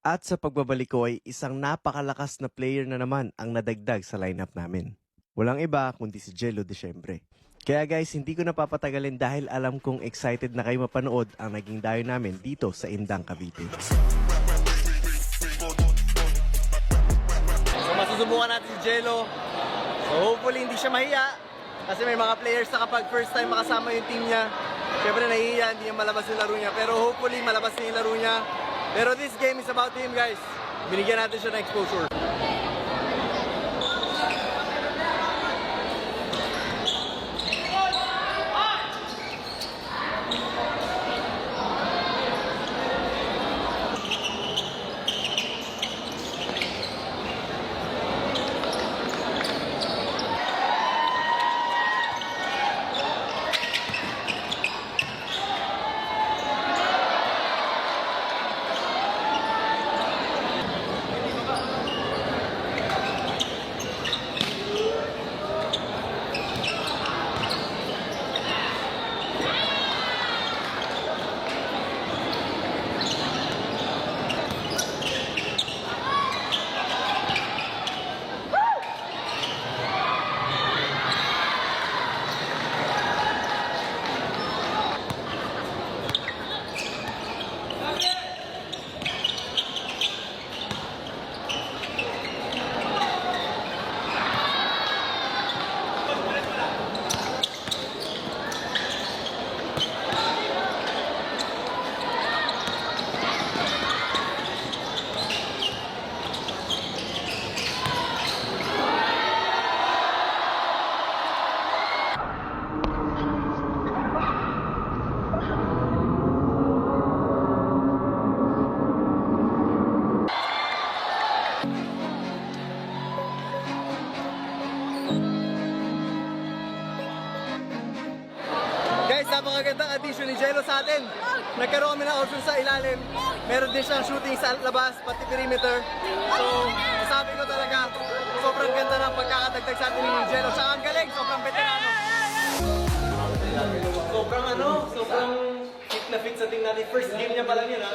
At sa pagbabalik ko ay isang napakalakas na player na naman ang nadagdag sa lineup namin. Walang iba kundi si Jello de syempre. Kaya guys, hindi ko napapatagalin dahil alam kong excited na kayo mapanood ang naging dayo namin dito sa Indang, Cavite. So masusubukan natin si Jello. So hopefully hindi siya mahiya. Kasi may mga players na kapag first time makasama yung team niya, syempre nahihiya, hindi niya malabas yung laro niya. Pero hopefully malabas niya yung laro niya. Pero this game is about him, guys. Binigyan natin siya ng exposure. Guys, napakagandang addition ni Jello sa atin. Nagkaroon kami ng option sa ilalim. Meron din siyang shooting sa labas, pati perimeter. So, masabi ko talaga, sobrang ganda ng pagkakadagdag sa atin ni Jello. Tsaka ang galing, sobrang veterano. Sobrang fit na fit sa team natin. First game niya pa lang yun, ha?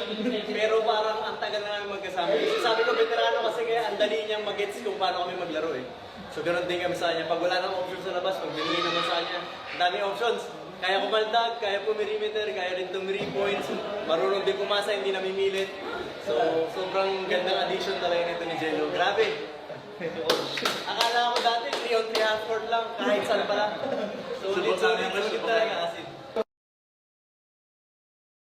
Pero parang ang tagal na namin magkasama. Sabi ko, veterano kasi kaya ang dali niyang mag-gets kung paano kami maglaro eh. So, ganoon din kami sa kanya. Pag wala nang options sa labas, pag binigay naman sa kanya, ang daming options. Kaya kumaldag, kaya pumerimeter, kaya rin tum 3 points. Marunong din pumasa, hindi namimilit. So, sobrang gandang addition talaga nito ni Jello. Grabe! Akala ko dati 3 on 3 half court lang, kahit saan pala. Sulit talaga.